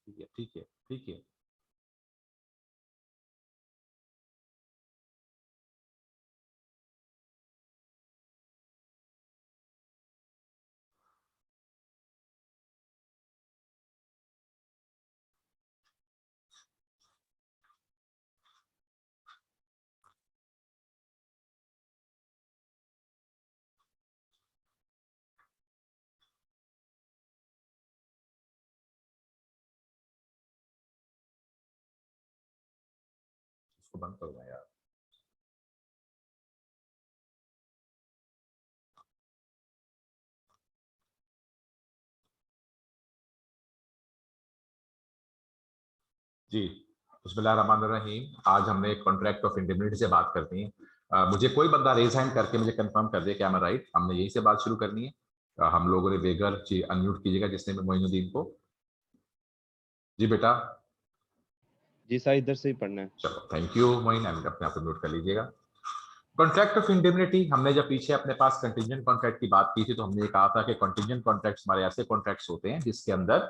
ठीक है ठीक है ठीक है। इसको बंद करूंगा यार। जी, बिस्मिल्लाहिर्रहमानिर्रहीम। आज हमने कॉन्ट्रैक्ट ऑफ इंडेमनिटी से बात करनी है। मुझे कोई बंदा रेज हैंड करके मुझे कंफर्म कर दे, क्या मैं राइट? हमने यही से बात शुरू करनी है। हम लोगों ने बेगर जी अनम्यूट कीजिएगा जिसने भी मोइनुद्दीन को। जी बेटा। जी सर, इधर से ही पढ़ना है। चलो थैंक यू मोइन, अपने आप को म्यूट कर लीजिएगा। कॉन्ट्रैक्ट ऑफ इंडेमनिटी, हमने जब पीछे अपने पास कंटिजेंट कॉन्ट्रैक्ट की बात की थी तो हमने ये कहा था कि कंटिजेंट कॉन्ट्रैक्ट्स हमारे ऐसे कॉन्ट्रैक्ट्स होते हैं जिसके अंदर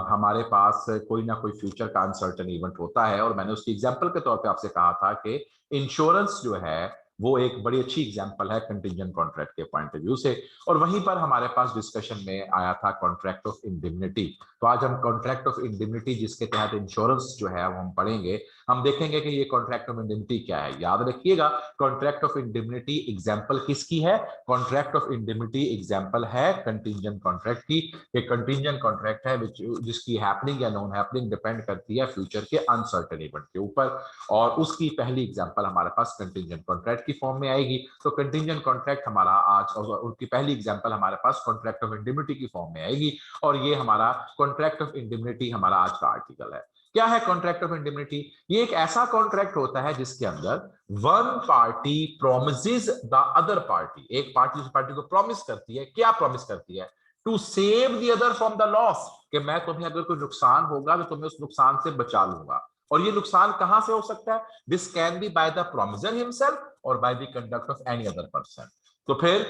हमारे पास कोई ना कोई फ्यूचर का अनसर्टेन इवेंट होता है। और मैंने उसकी एग्जांपल के तौर पे आपसे कहा था कि इंश्योरेंस जो है वो एक बड़ी अच्छी एग्जांपल है कंटिजेंट कॉन्ट्रैक्ट के पॉइंट ऑफ व्यू से। और वहीं पर हमारे पास डिस्कशन में आया था कॉन्ट्रैक्ट ऑफ इंडेमनिटी। तो आज हम कॉन्ट्रैक्ट ऑफ इंडेमनिटी जिसके तहत इंश्योरेंस जो है वो हम पढ़ेंगे। हम देखेंगे कि ये कॉन्ट्रैक्ट ऑफ इंडेमनिटी क्या है। याद रखिएगा, कॉन्ट्रैक्ट ऑफ इंडेमनिटी एग्जांपल किसकी है? कॉन्ट्रैक्ट ऑफ इंडेमनिटी एग्जांपल है कंटिजेंट कॉन्ट्रैक्ट की। एक कंटिजेंट कॉन्ट्रैक्ट है जिसकी हैपनिंग या नॉन हैपनिंग डिपेंड करती है फ्यूचर के अनसर्टेन इवेंट के ऊपर। और उसकी पहली एग्जांपल हमारे पास कंटिजेंट कॉन्ट्रैक्ट की फॉर्म में आएगी। तो कंटिजेंट कॉन्ट्रैक्ट हमारा आज, और उनकी पहली एग्जांपल हमारे पास कॉन्ट्रैक्ट ऑफ इंडेमनिटी की फॉर्म में आएगी। और ये हमारा कॉन्ट्रैक्ट ऑफ इंडेमनिटी हमारा आज का आर्टिकल है। क्या है कॉन्ट्रैक्ट ऑफ इंडेमनिटी? ये एक ऐसा कॉन्ट्रैक्ट होता है जिसके अंदर one party promises the other party, एक पार्टी दूसरी पार्टी को प्रॉमिस करती है। क्या प्रॉमिस करती है? To save the other from the loss, कि मैं तुम्हें अगर कोई नुकसान होगा तो तुम्हें उस नुकसान से बचा लूंगा। और ये नुकसान कहां से हो सकता है? This can be by the promisor himself और by the conduct of any other person. तो फिर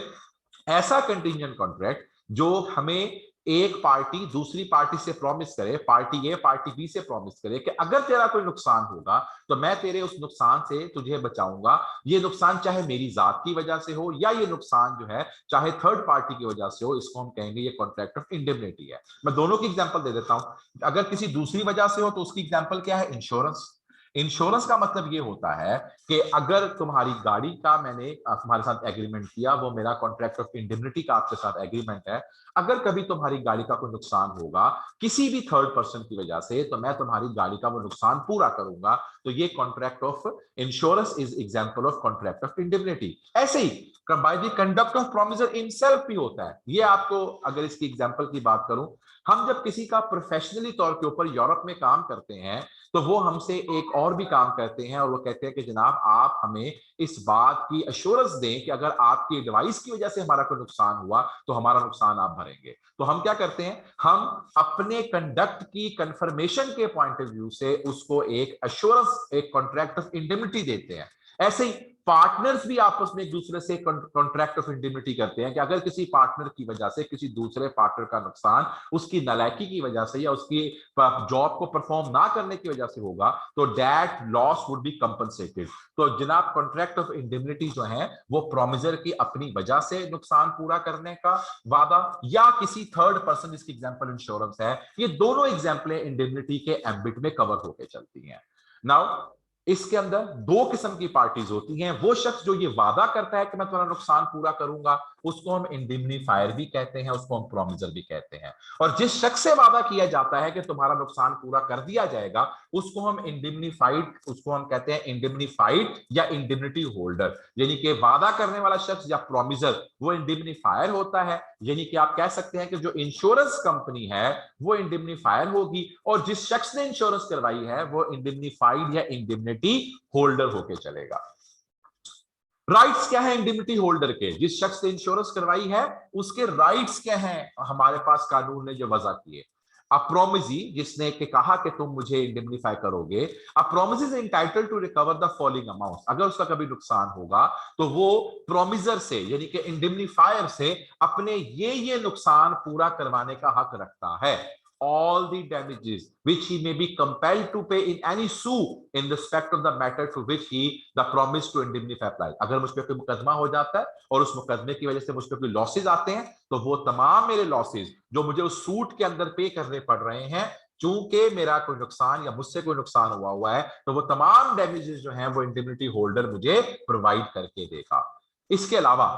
ऐसा कंटिजेंट कॉन्ट्रैक्ट जो हमें एक पार्टी दूसरी पार्टी से प्रॉमिस करे, पार्टी ए पार्टी बी से प्रॉमिस करे कि अगर तेरा कोई नुकसान होगा तो मैं तेरे उस नुकसान से तुझे बचाऊंगा। ये नुकसान चाहे मेरी जात की वजह से हो या ये नुकसान जो है चाहे थर्ड पार्टी की वजह से हो, इसको हम कहेंगे ये कॉन्ट्रैक्ट ऑफ इंडेमनिटी है। मैं दोनों की एग्जांपल दे देता हूं। अगर किसी दूसरी वजह से हो तो उसकी एग्जांपल क्या है? इंश्योरेंस। इंश्योरेंस का मतलब ये होता है कि अगर तुम्हारी गाड़ी का मैंने तुम्हारे साथ एग्रीमेंट किया, वो मेरा कॉन्ट्रैक्ट ऑफ इंडेमनिटी का आपके साथ एग्रीमेंट है। अगर कभी तुम्हारी गाड़ी का कोई नुकसान होगा किसी भी थर्ड पर्सन की वजह से, तो मैं तुम्हारी गाड़ी का वो नुकसान पूरा करूंगा। तो ये contract of insurance is example of contract of indemnity. ऐसे ही by the conduct of promisor himself भी होता है। ये आपको अगर इसकी एग्जांपल की बात करूं, हम जब किसी का प्रोफेशनली तौर के ऊपर यूरोप में काम करते हैं तो वो हमसे एक और भी काम करते हैं और वो कहते हैं कि जनाब आप हमें इस बात की अश्योरेंस दें कि अगर आपकी डिवाइस की वजह से हमारा कोई नुकसान हुआ तो हमारा नुकसान आप भरेंगे। तो हम क्या करते हैं? हम अपने कंडक्ट की कंफर्मेशन के पॉइंट ऑफ व्यू से उसको एक अश्योरेंस, एक कॉन्ट्रैक्ट ऑफ इंडेमनिटी देते हैं। ऐसे ही पार्टनर्स भी आपस में एक दूसरे से कॉन्ट्रैक्ट ऑफ इंडेमनिटी करते हैं कि अगर किसी पार्टनर की वजह से किसी दूसरे पार्टनर का नुकसान उसकी नालायकी की वजह से या उसकी जॉब को परफॉर्म ना करने की वजह से होगा तो that loss would be compensated. तो जनाब कॉन्ट्रैक्ट ऑफ इंडेमनिटी जो है वो प्रोमिसर की अपनी वजह से नुकसान पूरा करने का वादा या किसी थर्ड पर्सन, जिसकी एग्जांपल इंश्योरेंस है, ये दोनों एग्जांपलें इंडेमनिटी के एम्बिट में कवर होकर चलती हैं। नाउ इसके अंदर दो किस्म की पार्टीज होती हैं। वो शख्स जो ये वादा करता है कि मैं तुम्हारा नुकसान पूरा करूंगा, उसको हम इंडेमनीफायर भी कहते हैं, उसको हम प्रोमिसर भी कहते हैं। और जिस शख्स से वादा किया जाता है कि तुम्हारा नुकसान पूरा कर दिया जाएगा, उसको हम इंडेमनीफाइड, उसको हम कहते हैं इंडेमनीफाइड या इंडेमनिटी होल्डर। यानी कि वादा करने वाला शख्स या प्रोमिसर वो इंडेमनीफायर होता है। यानी कि आप कह सकते हैं कि जो इंश्योरेंस कंपनी है वो इंडेमनीफायर होगी और जिस शख्स ने इंश्योरेंस करवाई है वो इंडेमनीफाइड या इंडेमनिटी होल्डर होके चलेगा। राइट्स क्या है इंडेमनिटी होल्डर के? जिस शख्स ने इंश्योरेंस करवाई है उसके राइट्स क्या हैं? हमारे पास कानून ने जो वजह किए, अ प्रोमिसी, जिसने के कहा कि तुम मुझे इंडेमनीफाई करोगे, a promise is entitled to recover the following amount. अगर उसका कभी नुकसान होगा तो वो प्रोमिसर से यानी कि इंडेमनीफायर से अपने ये नुकसान पूरा करवाने का हक रखता है। all the damages which he may be compelled to pay in any suit in respect of the matter to which he the promise to indemnify applies। अगर मुझ पे कोई मुकदमा हो जाता है और उस मुकदमे की वजह से मुझ पे कोई लॉसेज आते हैं, तो वो तमाम मेरे लॉसेज जो मुझे उस सूट के अंदर पे करने पड़ रहे हैं, चूंकि मेरा कोई नुकसान या मुझसे कोई नुकसान हुआ है, तो वो तमाम डैमेजेस जो हैं वो इंडेमनिटी होल्डर मुझे प्रोवाइड करके देगा। इसके अलावा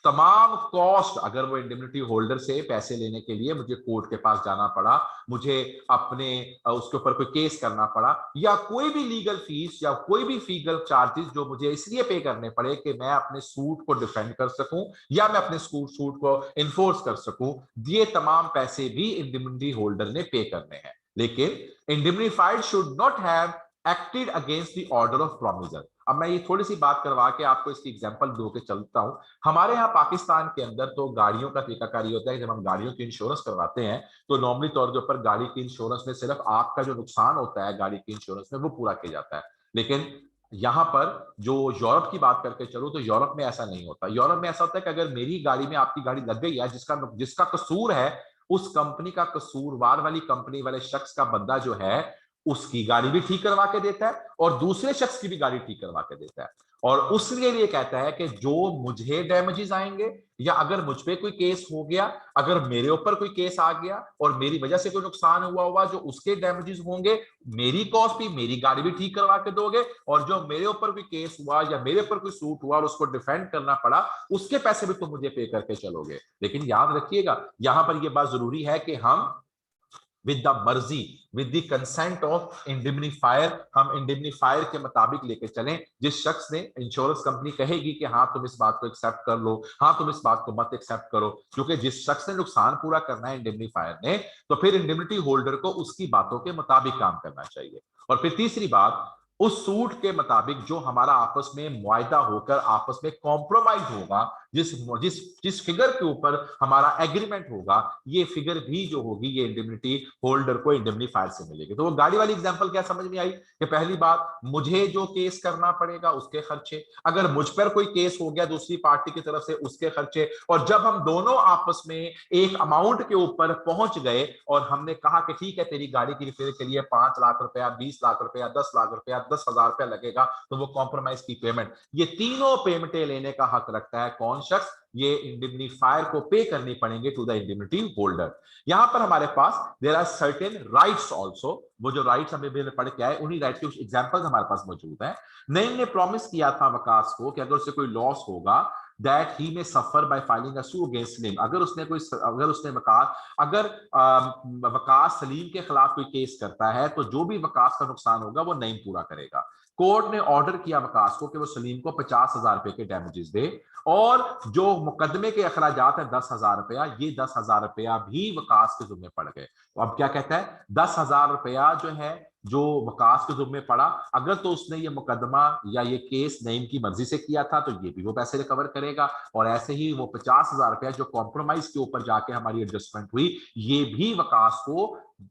तमाम कॉस्ट, अगर वो इंडेमनिटी होल्डर से पैसे लेने के लिए मुझे कोर्ट के पास जाना पड़ा, मुझे अपने उसके ऊपर कोई केस करना पड़ा, या कोई भी लीगल फीस या कोई भी लीगल चार्जेस जो मुझे इसलिए पे करने पड़े कि मैं अपने सूट को डिफेंड कर सकूं या मैं अपने सूट को इन्फोर्स कर सकूं, ये तमाम पैसे भी इंडेमनिटी होल्डर ने पे करने हैं। लेकिन indemnified should not have acted against the order of promisor. अब मैं ये थोड़ी सी बात करवा के आपको इसकी एग्जांपल दो के चलता हूं। हमारे यहाँ पाकिस्तान के अंदर तो गाड़ियों का तरीकाकार ये होता है कि जब हम गाड़ियों की इंश्योरेंस करवाते हैं तो नॉर्मली तौर के ऊपर गाड़ी की इंश्योरेंस में सिर्फ आपका जो नुकसान होता है गाड़ी की इंश्योरेंस में वो पूरा किया जाता है। लेकिन यहाँ पर जो यूरोप की बात करके चलो तो यूरोप में ऐसा नहीं होता। यूरोप में ऐसा होता है कि अगर मेरी गाड़ी में आपकी गाड़ी लग गई है, जिसका कसूर है, उस कंपनी का कसूरवार वाली कंपनी वाले शख्स का बंदा जो है उसकी गाड़ी भी ठीक करवा के देता है और दूसरे शख्स की भी गाड़ी ठीक करवा के देता है। और उसके लिए कहता है कि जो मुझे डैमेजेस आएंगे या अगर मुझ पे कोई केस हो गया, अगर मेरे ऊपर कोई केस आ गया और मेरी वजह से कोई नुकसान हुआ जो उसके डैमेजेस होंगे, मेरी कॉस्ट भी, मेरी गाड़ी भी ठीक करवा के दोगे, और जो मेरे ऊपर कोई केस हुआ या मेरे ऊपर कोई सूट हुआ और उसको डिफेंड करना पड़ा, उसके पैसे भी तुम मुझे पे करके चलोगे। लेकिन याद रखिएगा यहां पर यह बात जरूरी है कि हम विद द मर्जी, with the consent of indemnifier, हम इंडेमनिफायर के मुताबिक लेके चलें। जिस शख्स ने, इंश्योरेंस कंपनी कहेगी कि हाँ तुम इस बात को एक्सेप्ट कर लो, हाँ तुम इस बात को मत एक्सेप्ट करो, क्योंकि जिस शख्स ने नुकसान पूरा करना है इंडेमनिफायर ने, तो फिर इंडेमनिटी होल्डर को उसकी बातों के मुताबिक काम करना चाहिए। और फिर तीसरी बात, उस सूट के मुताबिक जो हमारा आपस में मुआयदा होकर आपस में कॉम्प्रोमाइज होगा, जिस जिस जिस फिगर के ऊपर हमारा एग्रीमेंट होगा, ये फिगर भी जो होगी ये इंडेमनिटी होल्डर को इंडेमनिफायर से मिलेगी। तो वो गाड़ी वाली एग्जांपल क्या समझ में आई कि पहली बात, मुझे जो केस करना पड़ेगा उसके खर्चे, अगर मुझ पर कोई केस हो गया दूसरी पार्टी की तरफ से उसके खर्चे, और जब हम दोनों आपस में एक अमाउंट के ऊपर पहुंच गए और हमने कहा कि ठीक है तेरी गाड़ी की रिपेयर के लिए 5 लाख रुपया, 20 लाख रुपया, 10 लाख रुपया, 10,000 रुपया लगेगा, तो वो कॉम्प्रोमाइज की पेमेंट, ये तीनों पेमेंटें लेने का हक रखता है कौन शख्स? ये इंडेमनिफायर को पे करनी पड़ेंगे टू द इंडेमनिटी होल्डर। यहां पर हमारे पास there are certain rights also, वो जो राइट्स हमें भी पढ़ के आए उन्हीं राइट्स के कुछ एग्जांपल्स हमारे पास मौजूद हैं। नईम ने प्रॉमिस किया था वकास को कि अगर उसे कोई लॉस होगा that he may suffer by filing a suit against him, अगर उसने वकास सलीम के खिलाफ कोई केस करता है तो जो भी वकास का नुकसान होगा वो नईम पूरा करेगा। कोर्ट ने ऑर्डर किया वकास को कि वो सलीम को 50,000 रुपए के डैमेजेस दे, और जो मुकदमे के अखराजात है 10,000 रुपया, ये 10,000 रुपया भी वकास के जुम्मे पड़ गए। तो अब क्या कहता है, 10,000 रुपया जो है जो वकास के जुम्मे पड़ा, अगर तो उसने ये मुकदमा या ये केस नईम की मर्जी से किया था तो ये भी वो पैसे रिकवर करेगा, और ऐसे ही वो 50,000 रुपया जो कॉम्प्रोमाइज के ऊपर जाके हमारी एडजस्टमेंट हुई, ये भी वकास को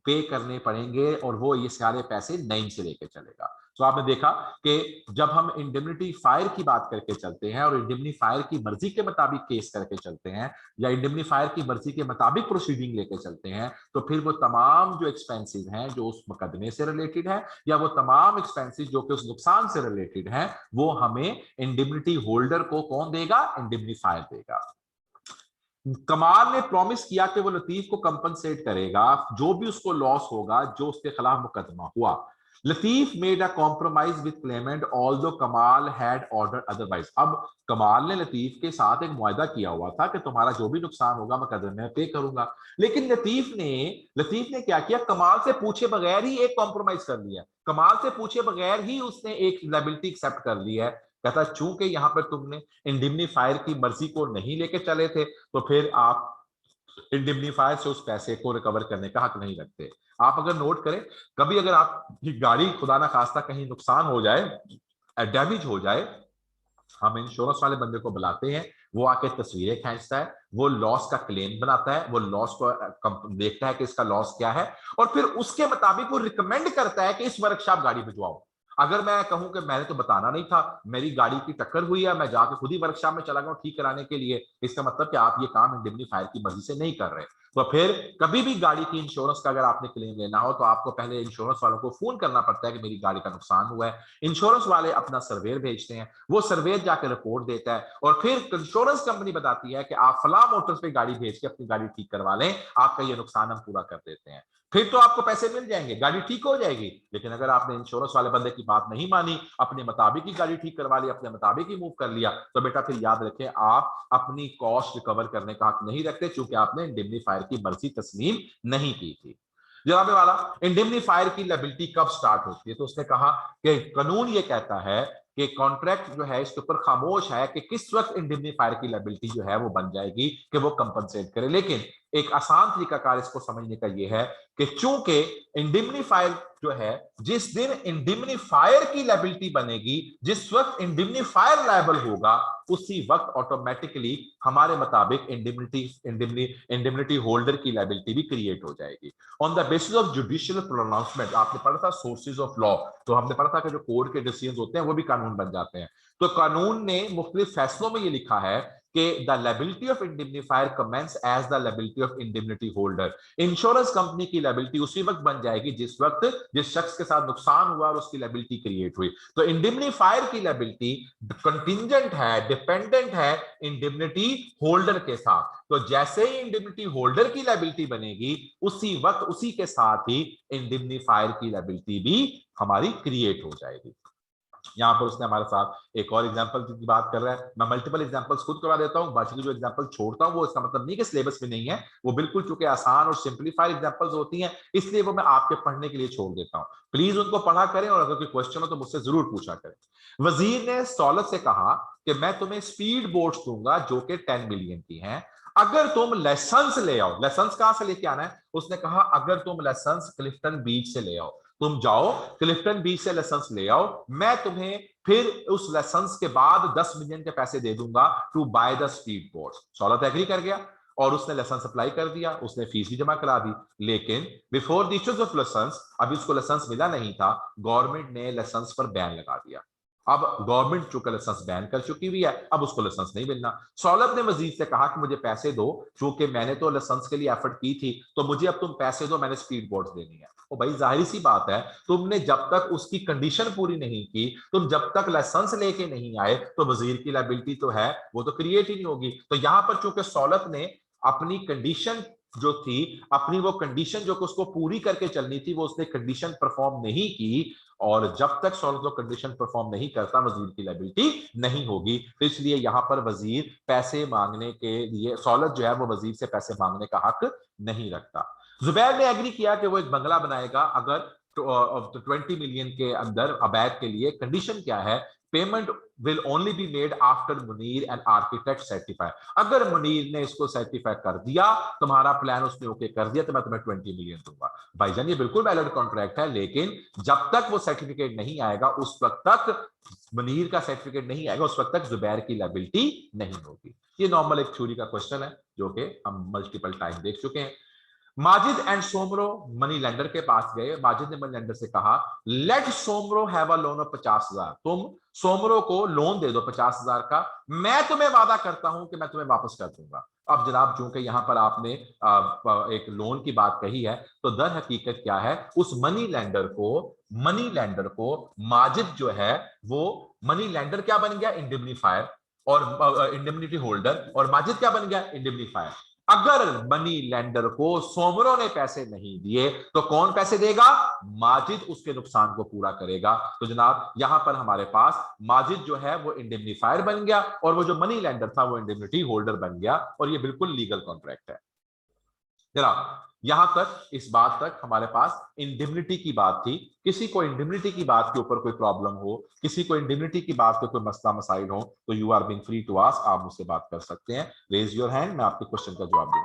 पे करने पड़ेंगे और वो ये सारे पैसे नईम से लेके चलेगा। तो आपने देखा कि जब हम इंडेमनिटी फायर की बात करके चलते हैं और इंडेमनिफायर की मर्जी के मुताबिक केस करके चलते हैं या इंडेमनिफायर की मर्जी के मुताबिक प्रोसीडिंग लेके चलते हैं, तो फिर वो तमाम जो एक्सपेंसेस हैं जो उस मुकदमे से रिलेटेड है या वो तमाम एक्सपेंसेस जो कि उस नुकसान से रिलेटेड है, वो हमें इंडेमनिटी होल्डर को कौन देगा? इंडेमनिफायर देगा। कमाल ने प्रॉमिस किया कि वो लतीफ को कंपनसेट करेगा जो भी उसको लॉस होगा जो उसके खिलाफ मुकदमा हुआ। Latif made a compromise with Clement although कमाल हैड ऑर्डर अदरवाइज। अब कमाल ने लतीफ के साथ एक मुआहदा किया हुआ था कि तुम्हारा जो भी नुकसान होगा मुकदमे में पे करूंगा, लेकिन लतीफ ने क्या किया? कमाल से पूछे बगैर ही एक कॉम्प्रोमाइज कर लिया, कमाल से पूछे बगैर ही उसने एक लायबिलिटी एक्सेप्ट कर ली है। कहता चूंकि यहां पर तुमने इंडेमनिफायर की मर्जी को नहीं लेके चले थे तो फिर आप इंडेमनिफायर से उस पैसे को रिकवर करने का हक नहीं रखते। आप अगर नोट करें, कभी अगर आपकी गाड़ी खुदा ना खास्ता कहीं नुकसान हो जाए, डैमेज हो जाए, हम इंश्योरेंस वाले बंदे को बुलाते हैं, वो आके तस्वीरें खींचता है, वो लॉस का क्लेम बनाता है, वो लॉस को देखता है कि इसका लॉस क्या है, और फिर उसके मुताबिक वो रिकमेंड करता है कि इस वर्कशॉप गाड़ी भिजवाओ। अगर मैं कहूं कि मैंने तो बताना नहीं था, मेरी गाड़ी की टक्कर हुई है, मैं जाके खुद ही वर्कशॉप में चला गया ठीक कराने के लिए, इसका मतलब कि आप ये काम इंडेमनिफायर की मर्जी से नहीं कर रहे। तो फिर कभी भी गाड़ी की इंश्योरेंस का अगर आपने क्लेम लेना हो तो आपको पहले इंश्योरेंस वालों को फोन करना पड़ता है कि मेरी गाड़ी का नुकसान हुआ है। इंश्योरेंस वाले अपना सर्वेयर भेजते हैं, वो सर्वेयर जाकर रिपोर्ट देता है और फिर इंश्योरेंस कंपनी बताती है कि आप फला मोटर्स पे गाड़ी भेज के अपनी गाड़ी ठीक करवा लें, आपका ये नुकसान हम पूरा कर देते हैं। फिर तो आपको पैसे मिल जाएंगे, गाड़ी ठीक हो जाएगी। लेकिन अगर आपने इंश्योरेंस वाले बंदे की बात नहीं मानी, अपने मुताबिक ही गाड़ी ठीक करवा ली, अपने मुताबिक ही मूव कर लिया, तो बेटा फिर याद रखें आप अपनी कॉस्ट रिकवर करने का हक नहीं रखते, क्योंकि आपने इंडेमनीफायर की मर्जी तस्लीम नहीं की थी। जनाब वाला, इंडेमनीफायर की लायबिलिटी कब स्टार्ट होती है? तो उसने कहा कि कानून ये कहता है कि कॉन्ट्रैक्ट जो है इसके ऊपर खामोश है कि किस वक्त इंडेमनीफायर की लायबिलिटी जो है वो बन जाएगी कि वो कंपनसेट करे। लेकिन एक आसान तरीकाकार इसको समझने का ये है कि चूंकि इंडेमनीफायर जो है, जिस दिन इंडेमनीफायर की लायबिलिटी बनेगी, जिस वक्त इंडेमनीफायर लायबल होगा, उसी वक्त ऑटोमेटिकली हमारे मुताबिक इंडेमनिटी होल्डर की लायबिलिटी भी क्रिएट हो जाएगी on the basis of judicial pronouncement. आपने पढ़ा था सोर्सेज ऑफ लॉ, तो हमने पढ़ा था कि जो कोर्ट के डिसीजन होते हैं वो भी कानून बन जाते हैं। तो कानून ने मुख्तलिफ फैसलों में ये लिखा है कि the liability of indemnifier commence as the liability of indemnity holder. Insurance company की लायबिलिटी उसी वक्त बन जाएगी जिस वक्त जिस शख्स के साथ नुकसान हुआ और उसकी लायबिलिटी क्रिएट हुई। तो इंडेमनीफायर की लायबिलिटी कंटिंजेंट है, डिपेंडेंट है इंडेमनिटी होल्डर के साथ। तो जैसे ही इंडेमनिटी होल्डर की लायबिलिटी बनेगी, उसी वक्त उसी के साथ ही इंडेमनीफायर की लायबिलिटी भी हमारी क्रिएट हो जाएगी। यहां पर उसने हमारे साथ एक और एग्जांपल की बात कर रहा है। मैं मल्टीपल एग्जांपल्स खुद करवा देता हूं, बाकी जो एग्जांपल छोड़ता हूं वो इसका मतलब नहीं कि सिलेबस में नहीं है, वो बिल्कुल चूंकि आसान और सिंपलीफाइड एग्जांपल्स होती हैं, इसलिए वो मैं आपके पढ़ने के लिए छोड़ देता हूं। प्लीज उनको पढ़ा करें और अगर कोई क्वेश्चन हो तो मुझसे जरूर पूछा करें। वजीर ने दौलत से कहा कि मैं तुम्हें स्पीड बोट्स दूंगा जो कि 10 मिलियन की हैं, अगर तुम लाइसेंस ले आओ। लाइसेंस कहां से लेके आना है? उसने कहा अगर तुम लाइसेंस क्लिफ्टन बीच से ले आओ, तुम जाओ क्लिफ्टन बीच से लाइसेंस ले आओ, मैं तुम्हें फिर उस लाइसेंस के बाद 10 मिलियन के पैसे दे दूंगा to buy the speed boats. Daulat agree कर गया और उसने लाइसेंस अप्लाई कर दिया, उसने फीस भी जमा करा दी। लेकिन before the issues of licence, अभी उसको लाइसेंस मिला नहीं था, गवर्नमेंट ने लाइसेंस पर बैन लगा दिया। अब गवर्नमेंट चूंकि लाइसेंस बैन कर चुकी हुई है, अब उसको लाइसेंस नहीं मिलना। दौलत ने वजीर से कहा कि मुझे पैसे दो, चूंकि मैंने तो लाइसेंस के लिए एफर्ट की थी, तो मुझे अब तुम पैसे दो, मैंने स्पीड बोट्स देनी है। ओ भाई जाहिर सी बात है, तुमने जब तक उसकी कंडीशन पूरी नहीं की, तुम जब तक लाइसेंस लेके नहीं आए, तो वजीर की लायबिलिटी तो है वो तो क्रिएट ही नहीं होगी। तो यहां पर चूंकि दौलत ने अपनी कंडीशन जो थी, अपनी वो कंडीशन जो उसको पूरी करके चलनी थी, वो उसने कंडीशन परफॉर्म नहीं की, और जब तक दौलत जो कंडीशन परफॉर्म नहीं करता वजीर की लायबिलिटी नहीं होगी। तो इसलिए यहां पर वजीर पैसे मांगने के लिए, दौलत जो है वो वजीर से पैसे मांगने का हक नहीं रखता। जुबैर ने एग्री किया कि वो एक बंगला बनाएगा अगर 20 मिलियन के अंदर अबैद के लिए। कंडीशन क्या है? Payment will only be made after Munir and architect certify. अगर मुनीर ने इसको सर्टिफाई कर दिया, तुम्हारा प्लान उसने ओके कर दिया, तो मैं तुम्हें 20 मिलियन दूंगा। भाईजान ये बिल्कुल वैलिड कॉन्ट्रैक्ट है, लेकिन जब तक वो सर्टिफिकेट नहीं आएगा, उस वक्त तक मुनीर का सर्टिफिकेट नहीं आएगा, उस वक्त तक जुबैर की लायबिलिटी नहीं होगी। ये नॉर्मल एक थ्योरी का क्वेश्चन है जो कि हम मल्टीपल टाइम देख चुके हैं। Majid and Soomro money lender के पास गए। माजिद ने मनी लेंडर से कहा let Soomro have a loan of 50,000, तुम सोमरो को लोन दे दो 50,000 का, मैं तुम्हें वादा करता हूं कि मैं तुम्हें वापस कर दूंगा। अब जनाब चूंकि यहां पर आपने एक लोन की बात कही है, तो दर हकीकत क्या है, उस मनी लेंडर को माजिद जो है वो मनी लेंडर क्या बन गया? इंडेमनीफायर और इंडेमनिटी होल्डर, और माजिद क्या बन गया? इंडेमनीफायर। अगर मनी लेंडर को सोमरो ने पैसे नहीं दिए, तो कौन पैसे देगा? माजिद उसके नुकसान को पूरा करेगा। तो जनाब यहां पर हमारे पास माजिद जो है वो इंडेमनीफायर बन गया, और वो जो मनी लेंडर था वो इंडेमनिटी होल्डर बन गया, और ये बिल्कुल लीगल कॉन्ट्रैक्ट है। जनाब यहां तक, इस बात तक हमारे पास इंडेमनिटी की बात थी। किसी को इंडेमनिटी की बात के ऊपर कोई प्रॉब्लम हो, किसी को इंडेमनिटी की बात पे कोई मसला मसाइल हो, तो you are being free to ask, आप मुझसे बात कर सकते हैं। रेज योर हैंड, मैं आपके क्वेश्चन का जवाब दूं।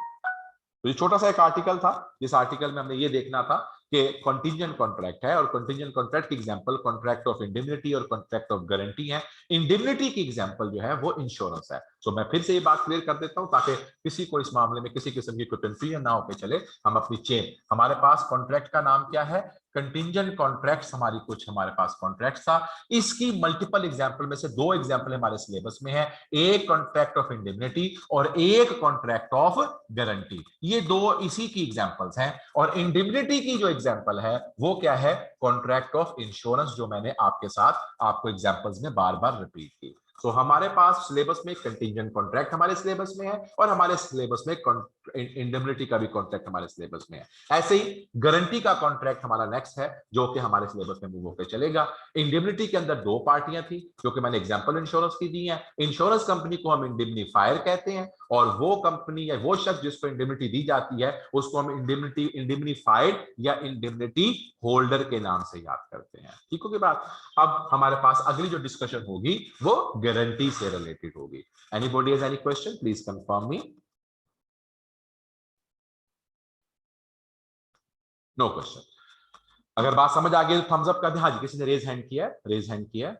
तो ये छोटा सा एक आर्टिकल था, जिस आर्टिकल में हमने ये देखना था कि कॉन्टिजेंट कॉन्ट्रैक्ट है, और कॉन्टिजेंट कॉन्ट्रैक्ट की एग्जांपल कॉन्ट्रैक्ट ऑफ इंडेमनिटी और कॉन्ट्रैक्ट ऑफ गारंटी है। इंडेमनिटी की एग्जांपल जो है वो इंश्योरेंस है। सो मैं फिर से ये बात क्लियर कर देता हूं ताकि किसी को इस मामले में किसी किस्म की कोई कंफ्यूजन ना होकर चले। हम अपनी चेन, हमारे पास कॉन्ट्रैक्ट का नाम क्या है, कंटिंजेंट कॉन्ट्रैक्ट्स, हमारी कुछ हमारे पास कॉन्ट्रैक्ट था। इसकी मल्टीपल एग्जांपल में से 2 एग्जांपल हमारे सिलेबस में है, एक कॉन्ट्रैक्ट ऑफ इंडेमनिटी और एक कॉन्ट्रैक्ट ऑफ गारंटी। ये 2 इसी की एग्जांपल्स हैं। और इंडेमनिटी की जो एग्जांपल है वो क्या है, कॉन्ट्रैक्ट ऑफ इंश्योरेंस, जो मैंने आपके साथ आपको एग्जांपल्स में बार बार रिपीट की। तो हमारे पास सिलेबस में कंटिंजेंट कॉन्ट्रैक्ट हमारे सिलेबस में है और हमारे सिलेबस में इंडेमनिटी का भी कॉन्ट्रैक्ट हमारे सिलेबस में है। ऐसे ही गारंटी का कॉन्ट्रैक्ट हमारा नेक्स्ट है जो कि हमारे सिलेबस में मूव होकर चलेगा। इंडेमनिटी के अंदर 2 पार्टियां थी जो कि मैंने एग्जांपल इंश्योरेंस की दी है। इंश्योरेंस कंपनी को हम इंडेमनीफायर कहते हैं और वो कंपनी या वो शख्स जिसको इंडेमनिटी दी जाती है उसको हम इंडेमनीफाइड या इंडेमनिटी होल्डर के नाम से याद करते हैं। ठीक होगी बात। अब हमारे पास अगली जो डिस्कशन होगी वो गारंटी से रिलेटेड होगी। Anybody has any question, please confirm me. No question. अगर बात समझ आ गई तो थम्स अप कर दे। हाँ जी, किसी ने रेज हैंड किया, रेज हैंड किया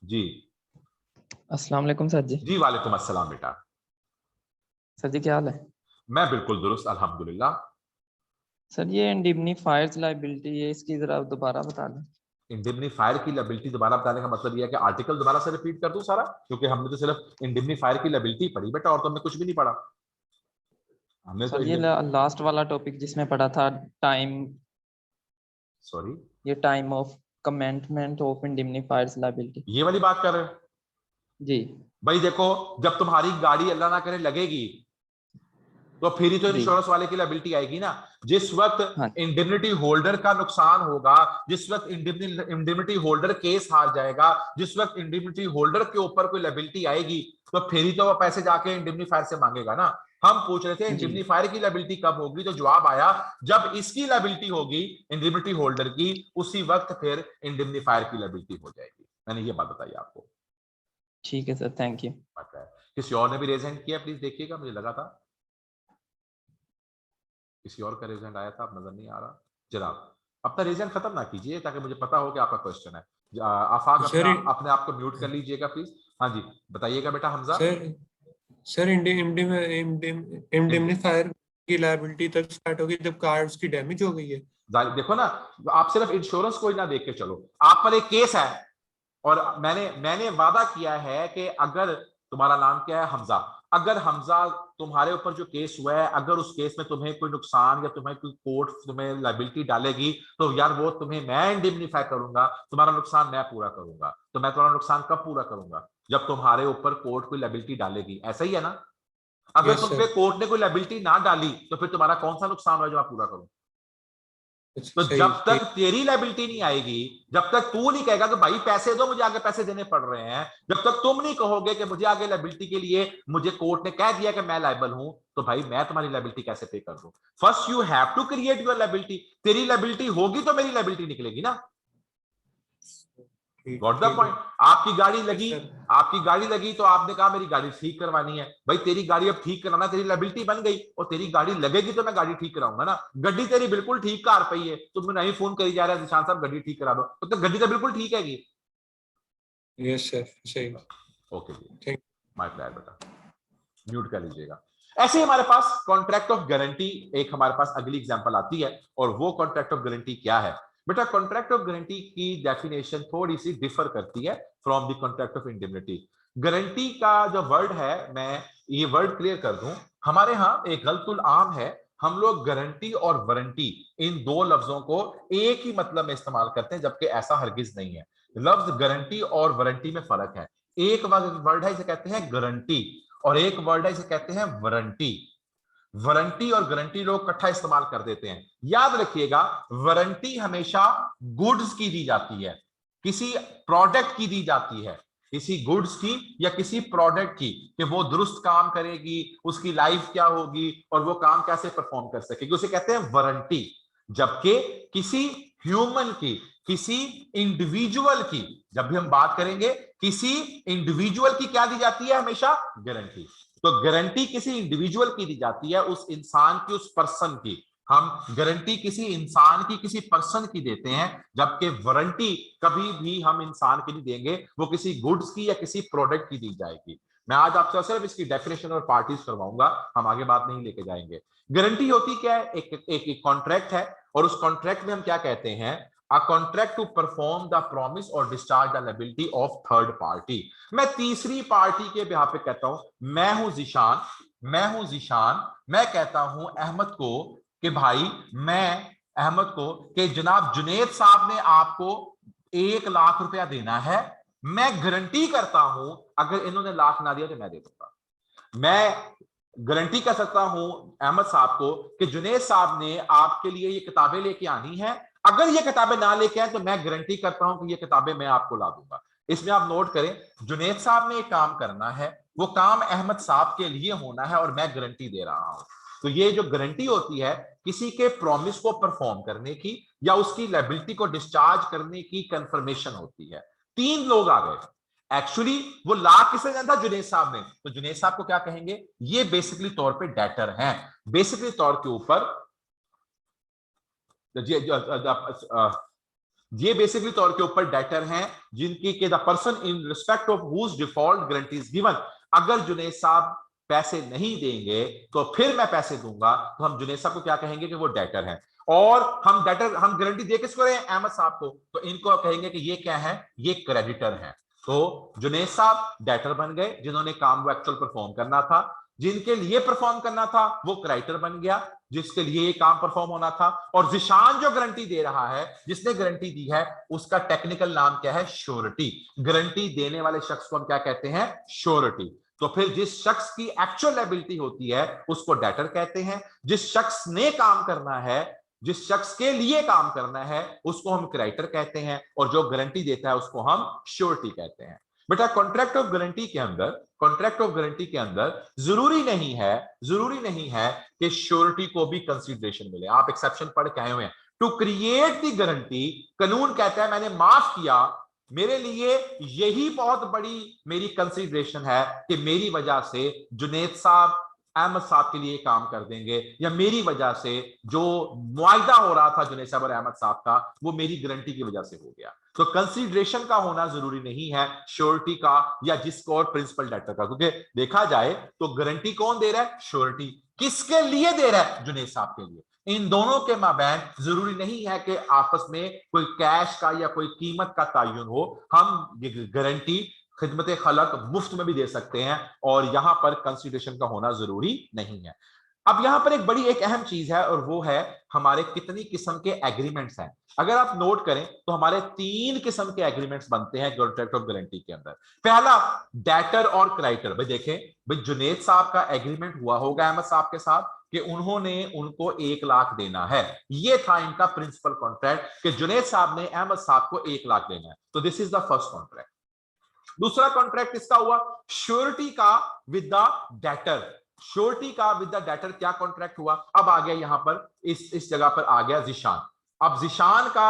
जी। अस्सलाम वालेकुम सर जी। जी वालेकुम अस्सलाम बेटा। सर जी क्या हाल है? मैं बिल्कुल दुरुस्त अल्हम्दुलिल्लाह। सर ये इंडिमनीफायर्स लायबिलिटी है, इसकी जरा दोबारा बता दें। इंडिमनीफायर की लायबिलिटी दोबारा बताने का मतलब यह है कि आर्टिकल दोबारा से रिपीट कर दूं सारा, क्योंकि हमने तो सिर्फ इंडिमनीफायर की लायबिलिटी पढ़ी बेटा और तो हमने कुछ भी नहीं पढ़ा। हमने तो सर ये लास्ट वाला टॉपिक जिसमें पढ़ा था टाइम, सॉरी ये टाइम ऑफ कमेंटमेंट ऑफ इंडिमनीफायर्स लायबिलिटी, ये वाली बात कर रहे हो जी भाई। देखो, जब तुम्हारी गाड़ी अल्लाह ना करे लगेगी तो फिर ही तो जी। इंश्योरेंस वाले की लायबिलिटी आएगी ना। जिस वक्त हाँ इंडेमनिटी होल्डर का नुकसान होगा, जिस वक्त इंडेमनिटी होल्डर केस हार जाएगा, जिस वक्त इंडेमनिटी होल्डर के ऊपर कोई लायबिलिटी आएगी तो फिर ही तो वो पैसे जाके इंडेमनीफायर से मांगेगा ना। हम पूछ रहे थे इंडेमनीफायर की लायबिलिटी कब होगी, तो जवाब आया जब इसकी लायबिलिटी होगी इंडेमनिटी होल्डर की, उसी वक्त फिर इंडेमनीफायर की लायबिलिटी हो जाएगी। मैंने ये बात बताई आपको। ठीक है सर, थैंक यू। किसी और ने भी रेज हैंड किया, प्लीज देखिएगा, मुझे लगा था किसी और का रेजेंट आया था, अब नजर नहीं आ रहा। जनाब अपना रेजेंट खत्म ना कीजिए ताकि मुझे पता हो कि आपका क्वेश्चन है। आफाक अपने आप को म्यूट कर लीजिएगा प्लीज। हाँ जी बताइएगा बेटा हमजा। सर इंडेमनीफायर की लायबिलिटी तक स्टार्ट होगी जब कार उसकी डैमेज हो गई है। देखो ना, आप सिर्फ इंश्योरेंस को ही ना देख के चलो, आप पर एक केस है और मैंने वादा किया है कि अगर तुम्हारा नाम क्या है, हमजा, अगर हमजा तुम्हारे ऊपर जो केस हुआ है, अगर उस केस में तुम्हें कोई नुकसान या तुम्हें कोई कोर्ट तुम्हें लायबिलिटी डालेगी तो यार वो तुम्हें मैं इंडेमनीफाई करूंगा, तुम्हारा नुकसान मैं पूरा करूंगा। तो मैं तुम्हारा नुकसान कब पूरा करूंगा, जब तुम्हारे ऊपर कोर्ट कोई लायबिलिटी डालेगी। ऐसा ही है ना। अगर तुम पे कोर्ट ने कोई लायबिलिटी ना डाली तो फिर तुम्हारा कौन सा नुकसान हुआ जो मैं पूरा करूं। तो जब तक तेरी लायबिलिटी नहीं आएगी, जब तक तू नहीं कहेगा कि भाई पैसे दो, मुझे आगे पैसे देने पड़ रहे हैं, जब तक तुम नहीं कहोगे कि मुझे आगे लायबिलिटी के लिए मुझे कोर्ट ने कह दिया कि मैं लायबल हूं, तो भाई मैं तुम्हारी लायबिलिटी कैसे पे कर दूं। First you have to create your liability. तेरी लायबिलिटी होगी तो मेरी लायबिलिटी निकलेगी ना। Got the point. आपकी गाड़ी लगी तो आपने कहा मेरी गाड़ी ठीक करवानी है। भाई तेरी गाड़ी अब ठीक कराना, तेरी लायबिलिटी बन गई और तेरी गाड़ी लगेगी तो मैं गाड़ी ठीक कराऊंगा ना। गड्डी तेरी बिल्कुल ठीक कार पई है, तुम नहीं फोन करी जा रहा है निशान साहब गड्डी ठीक करा दो, तो गड्डी तो बिल्कुल ठीक है। यस सर, सही। ओके जी, माय प्लेयर बेटा, म्यूट कर लीजिएगा। ऐसे ही हमारे पास कॉन्ट्रैक्ट ऑफ गारंटी एक हमारे पास अगली एग्जांपल आती है और वो कॉन्ट्रैक्ट ऑफ गारंटी क्या है बेटा। कॉन्ट्रैक्ट ऑफ गारंटी की डेफिनेशन थोड़ी सी डिफर करती है from the contract of indemnity. Guarantee का जो वर्ड है, मैं ये वर्ड क्लियर कर दूं, हमारे यहाँ एक गलतुल आम है, हम लोग गारंटी और वारंटी इन 2 लफ्जों को एक ही मतलब में इस्तेमाल करते हैं, जबकि ऐसा हरगिज नहीं है। लफ्ज गारंटी और वारंटी में फर्क है। एक वर्ड है इसे कहते हैं गारंटी और एक वर्ड है इसे कहते हैं वारंटी। वारंटी और गारंटी लोग इकट्ठा इस्तेमाल कर देते हैं। याद रखिएगा, वारंटी हमेशा गुड्स की दी जाती है, किसी प्रोडक्ट की दी जाती है, किसी गुड्स की या किसी प्रोडक्ट की, कि वो दुरुस्त काम करेगी, उसकी लाइफ क्या होगी और वो काम कैसे परफॉर्म कर सकेगी, उसे कहते हैं वारंटी। जबकि किसी ह्यूमन की, किसी इंडिविजुअल की, जब भी हम बात करेंगे किसी इंडिविजुअल की क्या दी जाती है, हमेशा गारंटी। तो गारंटी किसी इंडिविजुअल की दी जाती है, उस इंसान की, उस पर्सन की। हम गारंटी किसी इंसान की, किसी पर्सन की देते हैं, जबकि वारंटी कभी भी हम इंसान की नहीं देंगे, वो किसी गुड्स की या किसी प्रोडक्ट की दी जाएगी। मैं आज आपसे सिर्फ इसकी डेफिनेशन और पार्टीज करवाऊंगा, हम आगे बात नहीं लेके जाएंगे। गारंटी होती क्या है? एक कॉन्ट्रैक्ट है, और उस कॉन्ट्रैक्ट में हम क्या कहते हैं? A contract to perform the promise और discharge the liability of third party. मैं तीसरी पार्टी के बिहाफ पे कहता हूं, मैं हूं जीशान, मैं कहता हूं अहमद को कि भाई, मैं अहमद को कि जनाब जुनेद साहब ने आपको 1 लाख रुपया देना है, मैं गारंटी करता हूं अगर इन्होंने लाख ना दिया तो मैं दे दूंगा। मैं गारंटी कर सकता हूं अहमद साहब को कि जुनेद साहब ने आपके लिए ये किताबें लेके आनी है, अगर ये किताबें ना लेके आए तो मैं गारंटी करता हूं कि ये किताबें मैं आपको ला दूंगा। इसमें आप नोट करें, जुनेद साहब ने एक काम करना है, वो काम अहमद साहब के लिए होना है, और मैं गारंटी दे रहा हूं। तो ये जो गारंटी होती है किसी के प्रॉमिस को परफॉर्म करने की या उसकी लायबिलिटी को डिस्चार्ज करने की कंफर्मेशन होती है। 3 लोग आ गए, एक्चुअली वो लाख किसने जाना था? जुनेद साहब ने। तो जुनेद साहब को क्या कहेंगे? ये बेसिकली तौर पे डेटर हैं, बेसिकली तौर के ऊपर ये बेसिकली तौर के ऊपर डेटर हैं, जिनकी के the person in respect of whom default guarantee is given. अगर जुनेद साहब पैसे नहीं देंगे तो फिर मैं पैसे दूंगा, तो हम जुनेद साहब को क्या कहेंगे कि वो डेटर हैं। और हम गारंटी दे किसको रहे हैं? अहमद साहब को। तो इनको कहेंगे कि ये क्या है? ये क्रेडिटर हैं। तो जुनेद साहब डेटर बन गए, जिन्होंने काम वो एक्चुअल परफॉर्म करना था, जिनके लिए परफॉर्म करना था वो क्रेडिटर बन गया, जिसके लिए ये काम परफॉर्म होना था। और जिशान जो गारंटी दे रहा है, जिसने गारंटी दी है, उसका टेक्निकल नाम क्या है? श्योरिटी। गारंटी देने वाले शख्स को हम क्या कहते हैं? श्योरिटी। तो फिर जिस शख्स की एक्चुअल लायबिलिटी होती है उसको डेटर कहते हैं, जिस शख्स ने काम करना है, जिस शख्स के लिए काम करना है, उसको हम क्रेडिटर कहते हैं, और जो गारंटी देता है उसको हम श्योरिटी कहते हैं। बेटा कॉन्ट्रैक्ट ऑफ गारंटी के अंदर जरूरी नहीं है कि श्योरिटी को भी कंसीडरेशन मिले। आप एक्सेप्शन पढ़ के आए हुए हैं। टू क्रिएट द गारंटी, कानून कहता है मैंने माफ किया, मेरे लिए यही बहुत बड़ी मेरी कंसीडरेशन है कि मेरी वजह से जुनेद साहब अहमद साहब के लिए काम कर देंगे, या मेरी वजह से जो मुआयदा हो रहा था जुनेद साहब और अहमद साहब का, वो मेरी गारंटी की वजह से हो गया। तो कंसीडरेशन का होना जरूरी नहीं है श्योरिटी का या जिसको और प्रिंसिपल डेटर का, क्योंकि देखा जाए तो गारंटी कौन दे रहा है? श्योरिटी। किसके लिए दे रहा है? जुनेद साहब के लिए। इन दोनों के माबैन जरूरी नहीं है कि आपस में कोई कैश का या कोई कीमत का तायुन हो। हम ये गारंटी खिदमत खलक मुफ्त में भी दे सकते हैं, और यहां पर कंसीडरेशन का होना जरूरी नहीं है। अब यहां पर एक अहम चीज है, और वो है हमारे कितनी किस्म के एग्रीमेंट्स हैं। अगर आप नोट करें तो हमारे 3 किस्म के एग्रीमेंट्स बनते हैं कॉन्ट्रैक्ट ऑफ गारंटी के अंदर। पहला, डेटर और क्रेडिटर। भाई देखें, भाई जुनेद साहब का एग्रीमेंट हुआ होगा अहमद साहब के साथ कि उन्होंने उनको 1 लाख देना है। ये था इनका प्रिंसिपल कॉन्ट्रैक्ट कि जुनेद साहब ने अहमद साहब को 1 लाख देना है। तो this is the first contract. दूसरा कॉन्ट्रैक्ट किसका हुआ? श्योरिटी का विद द डेटर। श्योरिटी का विद द डेटर क्या कॉन्ट्रैक्ट हुआ? अब आ गया यहां पर इस जगह पर आ गया जिशान। अब जिशान का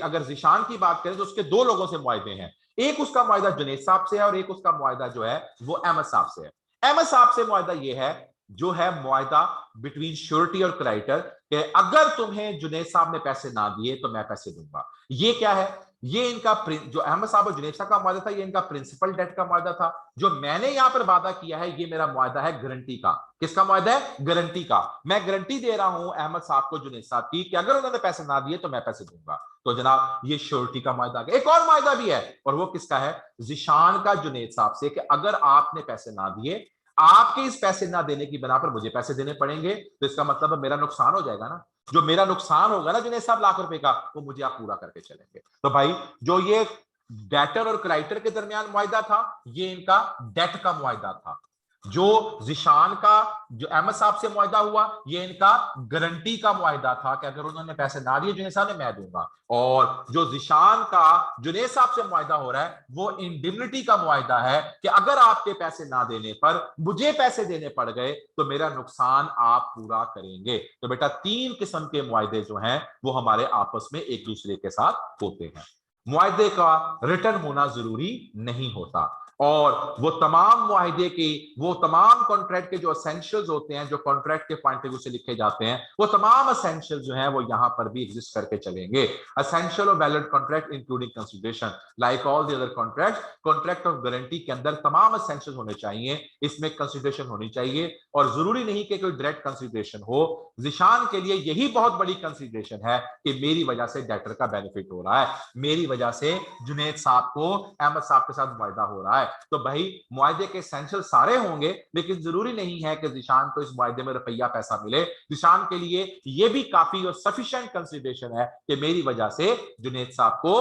अगर जिशान की बात करें तो उसके 2 लोगों से मुआहदे हैं। एक उसका मुआहदा जुनेद साहब से है, और एक उसका मुआहदा जो है वो अहमद साहब से है। अहमद साहब से मुआहदा ये है, जो है मुआहदा बिटवीन श्योरिटी और क्रेडिटर, कि अगर तुम्हें जुनेद साहब ने पैसे ना दिए तो मैं पैसे दूंगा। ये क्या है? ये इनका जो अहमद साहब और जुनेद साहब का मुआहदा था, ये इनका प्रिंसिपल डेट का मुआहदा था। जो मैंने यहां पर वादा किया है, ये मेरा मुआहदा है गारंटी का। किसका मुआहदा है? गारंटी का। मैं गारंटी दे रहा हूं अहमद साहब को, जुनेद साहब की, कि अगर उन्होंने पैसे ना दिए तो मैं पैसे दूंगा। तो जनाब ये श्योरिटी का मुआहदा। एक और मुआहदा भी है, और वो किसका है? जिशान का जुनेद साहब से, कि अगर आपने पैसे ना दिए, आपके इस पैसे ना देने की बिना पर मुझे पैसे देने पड़ेंगे, तो इसका मतलब मेरा नुकसान हो जाएगा ना। जो मेरा नुकसान होगा ना जुनेद साहब लाख रुपए का, वो मुझे आप पूरा करके चलेंगे। तो भाई जो ये डेटर और क्रेडिटर के दरमियान मुआहदा था, ये इनका डेट का मुआहदा था। जो जिशान का जो अहमद साहब से मुआहदा हुआ, ये इनका गारंटी का मुआहदा था कि अगर उन्होंने पैसे ना दिए जुनेद साहब ने, मैं दूंगा। और जो जिशान का जुनेद साहब से मुआहदा हो रहा है, वो इंडिमनिटी का मुआहदा है कि अगर आपके पैसे ना देने पर मुझे पैसे देने पड़ गए तो मेरा नुकसान आप पूरा करेंगे। तो बेटा 3 किस्म के मुआहदे जो हैं वो हमारे आपस में एक दूसरे के साथ होते हैं। मुआहदे का रिटर्न होना जरूरी नहीं होता। और वो तमाम मुआहिदे की, वो तमाम कॉन्ट्रैक्ट के जो एसेंशियल्स होते हैं, जो कॉन्ट्रैक्ट के पॉइंट ऑफ व्यू से लिखे जाते हैं, वो तमाम एसेंशियल जो है वो यहाँ पर भी एग्जिस्ट करके चलेंगे। एसेंशियल और valid contract including consideration like all the other contract, contract of guarantee के अंदर तमाम एसेंशियल होने चाहिए, इसमें कंसिडरेशन होनी चाहिए, और जरूरी नहीं कि कोई डायरेक्ट कंसिडरेशन हो। जिशान के लिए यही बहुत बड़ी कंसिडरेशन है कि मेरी वजह से डेटर का बेनिफिट हो रहा है, मेरी वजह से जुनैद साहब को अहमद साहब के साथ मुआहिदा हो रहा है। तो भाई मुआहिदे के एसेंशियल सारे होंगे, लेकिन जरूरी नहीं है कि जिशान को इस मुआहिदे में रुपया पैसा मिले। जिशान के लिए यह भी काफी और सफिशिएंट कंसिडरेशन है कि मेरी वजह से जुनैद साहब को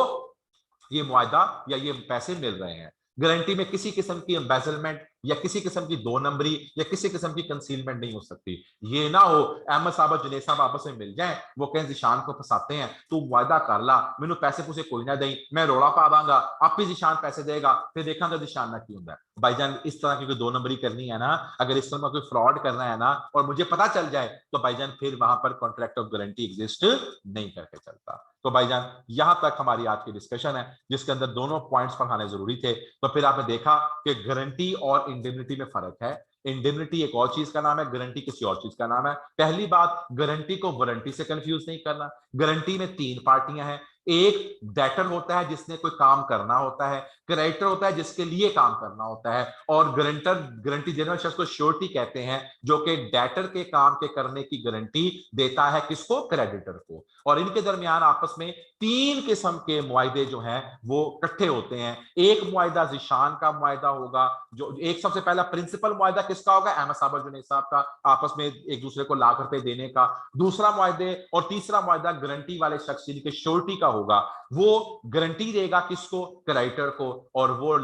ये मुआहिदा या ये पैसे मिल रहे हैं। गारंटी में किसी किस्म की एम्बेजलमेंट या किसी किस्म की दो नंबरी या किसी किस्म की कंसीलमेंट नहीं हो सकती। ये ना हो अहमद साहब और जुनैद साहब आपस में मिल जाएं, वो कहें जिशान को फंसाते हैं, तू वायदा कर ला, मैनू पैसे पूसे कोई ना दई, मैं रोड़ा पा दांगा, आप ही जिशान पैसे देगा, फिर देखा जिशान ना क्यों है। भाईजान इस तरह की कोई दो नंबरी करनी है ना, अगर इस तरह का कोई फ्रॉड करना है ना और मुझे पता चल जाए, तो भाईजान फिर वहां पर कॉन्ट्रैक्ट ऑफ गारंटी एग्जिस्ट नहीं करके चलता। तो भाईजान यहां तक हमारी आज की डिस्कशन है, जिसके अंदर दोनों पॉइंट्स पढ़ाने जरूरी थे। तो फिर आपने देखा कि गारंटी और इंडेमनिटी में फर्क है। इंडेमनिटी एक और चीज का नाम है, गारंटी किसी और चीज का नाम है। पहली बात, गारंटी को वारंटी से कंफ्यूज नहीं करना। गारंटी में तीन पार्टियां हैं, एक डेटर होता है जिसने कोई काम करना होता है, क्रेडिटर होता है जिसके लिए काम करना होता है, और गारंटर, गारंटी देने वाले शख्स को श्योरिटी कहते हैं, जो कि डेटर के काम के करने की गारंटी देता है किसको, क्रेडिटर को। और इनके दरमियान आपस में तीन किस्म के मुआहिदे जो हैं वो इकट्ठे होते हैं। एक मुआहिदा जिशान का मुआहिदा होगा, जो एक सबसे पहला प्रिंसिपल मुआहिदा किसका होगा, अहमद साहब और जुनैद साहब का, आपस में एक दूसरे को लाख रुपए देने का। दूसरा मुआहिदे और तीसरा मुआहिदा गारंटी वाले शख्स जिनके श्योरिटी का होगा, वो गारंटी देगा किसको, क्रेडिटर को, और वो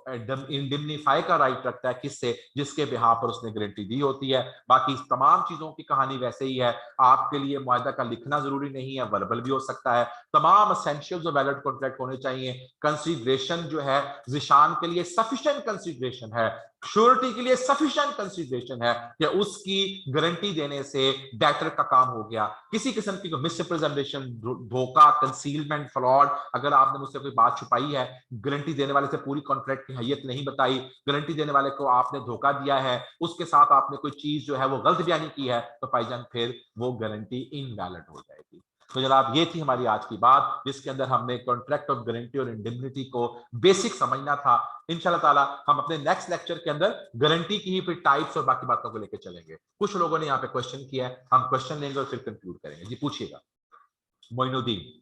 इंडेमनीफाई का राइट रखता है किससे, जिसके बिहाफ पर उसने गारंटी दी होती है। बाकी तमाम चीजों की कहानी वैसे ही है। आपके लिए मुआहिदा का लिखना जरूरी नहीं है, वर्बल भी हो सकता है। तमाम एसेंशियल्स और वैलिड कॉन्ट्रैक्ट होने चाहिए। कंसीडरेशन जो है जिशान के लिए सफिशिएंट कंसीडरेशन है, श्योरिटी के लिए सफिशिएंट कंसीडरेशन है कि उसकी गारंटी देने से डेटर का काम हो गया। किसी किस्म की मिसरिप्रेजेंटेशन, धोखा, कंसीलमेंट, फ्रॉड, अगर आपने मुझसे कोई बात छुपाई है, गारंटी देने वाले से पूरी कॉन्ट्रैक्ट की हैयत नहीं बताई, गारंटी देने वाले को आपने धोखा दिया है, उसके साथ आपने कोई चीज जो है वो गलत बयानी की है, तो भाईजान फिर वो गारंटी इनवैलिड हो जाएगी। तो जनाब ये थी हमारी आज की बात, जिसके अंदर हमने कॉन्ट्रैक्ट ऑफ गारंटी और इंडेमनिटी को बेसिक समझना था। इंशाल्लाह ताला हम अपने नेक्स्ट लेक्चर के अंदर गारंटी की ही फिर टाइप्स और बाकी बातों को लेकर चलेंगे। कुछ लोगों ने यहाँ पे क्वेश्चन किया है, हम क्वेश्चन लेंगे और फिर कंक्लूड करेंगे। जी पूछिएगा। मोइनुद्दीन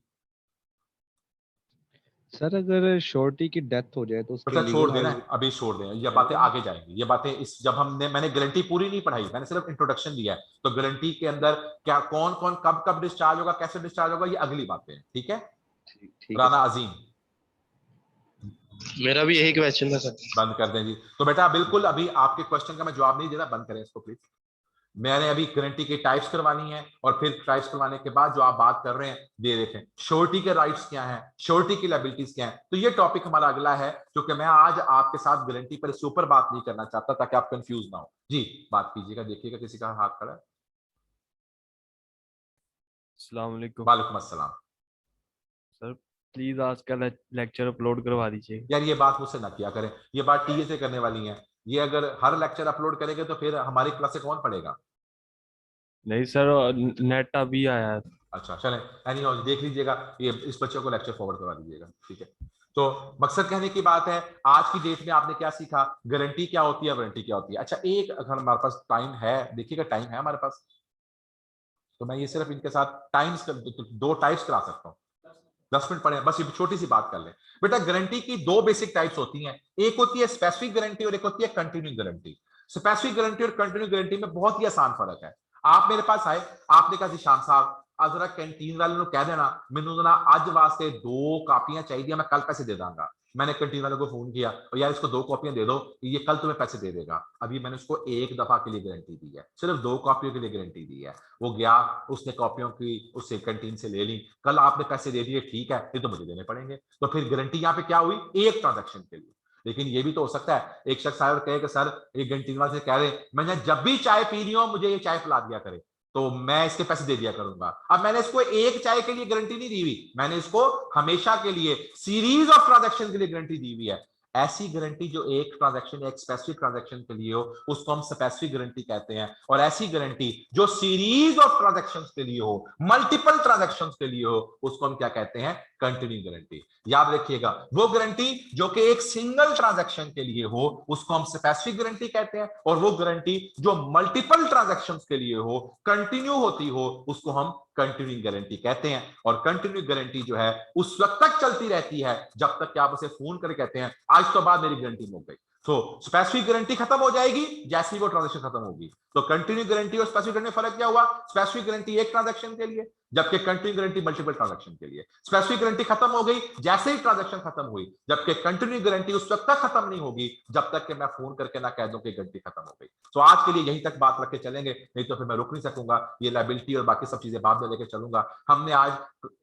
सर अगर श्योरिटी की डेथ हो जाए तो उसके छोड़ लीगल देना है, अभी छोड़ दें, ये बातें आगे जाएंगी। ये बातें इस जब मैंने गारंटी पूरी नहीं पढ़ाई, मैंने सिर्फ इंट्रोडक्शन दिया है। तो गारंटी के अंदर क्या कौन कौन कब कब डिस्चार्ज होगा, कैसे डिस्चार्ज होगा, ये अगली बातें हैं। ठीक है, ठीक राना अजीम मेरा भी यही क्वेश्चन था सर। बंद कर दें जी। तो बेटा बिल्कुल अभी आपके क्वेश्चन का मैं जवाब नहीं दे रहा, बंद करें इसको प्लीज। मैंने अभी गारंटी की टाइप्स करवानी है, और फिर टाइप्स करवाने के बाद जो आप बात कर रहे हैं ये देखें, श्योरिटी के राइट्स क्या हैं, श्योरिटी की लायबिलिटीज क्या हैं। तो ये टॉपिक हमारा अगला है, क्योंकि मैं आज आपके साथ गारंटी पर इसके ऊपर बात नहीं करना चाहता, ताकि आप कंफ्यूज ना हो। जी बात कीजिएगा, देखिएगा किसी का हाथ खड़ा है। अस्सलाम वालेकुम। वालेकुम अस्सलाम। सर प्लीज आज का लेक्चर अपलोड करवा दीजिए। यार ये बात मुझसे ना किया करें, ये बात टीए से करने वाली है। ये अगर हर लेक्चर अपलोड करेंगे तो फिर हमारी क्लास से कौन पढ़ेगा। नहीं सर, नेट अभी आया है। अच्छा चलें, एनीहाउ देख लीजिएगा, ये इस बच्चे को लेक्चर फॉरवर्ड करवा दीजिएगा। ठीक है, तो मकसद कहने की बात है, आज की डेट में आपने क्या सीखा, गारंटी क्या होती है, वारंटी क्या होती है। अच्छा एक अगर हमारे पास टाइम है, देखिएगा टाइम है हमारे पास, तो मैं ये सिर्फ इनके साथ टाइम्स दो टाइप्स करा सकता हूँ। 10 मिनट पढ़े, बस ये छोटी सी बात कर लें। बेटा गारंटी की दो बेसिक टाइप्स होती हैं, एक होती है स्पेसिफिक गारंटी और एक होती है कंटिन्यूइंग गारंटी। स्पेसिफिक गारंटी और कंटिन्यूइंग गारंटी में बहुत ही आसान फर्क है। आप मेरे पास आए, आपने कहा जिशान साहब जरा कैंटीन वाले को कह देना मैनू ना अज वास्ते 2 कापियां चाहिए, मैं कल पैसे दे दूंगा। मैंने कैंटीन वाले को फोन किया और यार इसको 2 कॉपियां दे दो, ये कल तुम्हें पैसे दे देगा। अभी मैंने उसको एक दफा के लिए गारंटी दी है, सिर्फ 2 कॉपियों के लिए गारंटी दी है। वो गया, उसने कॉपियों की उससे कैंटीन से ले ली, कल आपने पैसे दे दिए, ठीक है, ये तो मुझे देने पड़ेंगे। तो फिर गारंटी यहाँ पे क्या हुई, एक ट्रांजेक्शन के लिए। लेकिन ये भी तो हो सकता है एक शख्स आए और कहे कि सर एक कैंटीन वाले से कह रहे मैंने जब भी चाय पी रही हूं मुझे ये चाय पिला दिया करे, तो मैं इसके पैसे दे दिया करूंगा। अब मैंने इसको एक चाय के लिए गारंटी नहीं दी हुई, मैंने इसको हमेशा के लिए सीरीज ऑफ ट्रांजैक्शन के लिए गारंटी दी हुई है। ऐसी गारंटी जो एक ट्रांजैक्शन या एक स्पेसिफिक ट्रांजैक्शन के लिए हो उसको हम स्पेसिफिक गारंटी कहते हैं, और ऐसी गारंटी जो सीरीज ऑफ ट्रांजैक्शंस के लिए हो, मल्टीपल ट्रांजैक्शंस के लिए हो, उसको हम क्या कहते हैं? Continuing guarantee. याद रखिएगा, वो गारंटी जो कि एक सिंगल ट्रांजैक्शन के लिए हो उसको हम स्पेसिफिक गारंटी कहते हैं, और वो गारंटी जो मल्टीपल ट्रांजैक्शंस के लिए हो, कंटिन्यू होती हो, उसको हम कंटिन्यूइंग गारंटी कहते हैं। और कंटिन्यूइंग गारंटी जो है उस वक्त तक चलती रहती है जब तक कि आप उसे फोन करके कहते हैं आज तो बाद मेरी गारंटी मुक गई। तो स्पेसिफिक गारंटी खत्म हो जाएगी जैसे ही वो ट्रांजैक्शन खत्म होगी। तो कंटिन्यू गारंटी और स्पेसिफिक गारंटी में फर्क क्या हुआ? स्पेसिफिक गारंटी एक ट्रांजैक्शन के लिए, जबकि कंटिन्यू गारंटी मल्टीपल ट्रांजैक्शन के लिए। स्पेसिफिक गारंटी खत्म हो गई जैसे ही ट्रांजैक्शन खत्म हुई, जबकि कंटिन्यू गारंटी उस वक्त तक खत्म नहीं होगी जब तक कि मैं फोन करके ना कह दूं कि गारंटी खत्म हो गई। तो आज के लिए यहीं तक बात रख के चलेंगे, नहीं तो फिर मैं रुक नहीं सकूंगा। ये लायबिलिटी और बाकी सब चीजें बाद में लेके चलूंगा। हमने आज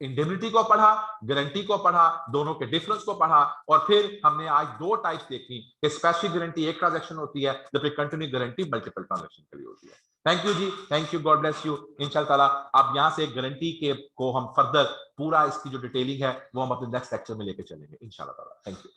इंडेमनिटी को पढ़ा, गारंटी को पढ़ा, दोनों के डिफरेंस को पढ़ा, और फिर हमने आज दो टाइप्स देखी कि स्पेसिफिक गारंटी एक ट्रांजैक्शन होती है जबकि कंटिन्यू गारंटी मल्टीपल ट्रांजैक्शन के लिए होती है। थैंक यू जी, thank you, god bless you. इंशाल्लाह ताला अब यहां से गारंटी के को हम फर्दर पूरा इसकी जो डिटेलिंग है वो हम अपने नेक्स्ट लेक्चर में लेके चलेंगे इंशाल्लाह ताला। Thank you.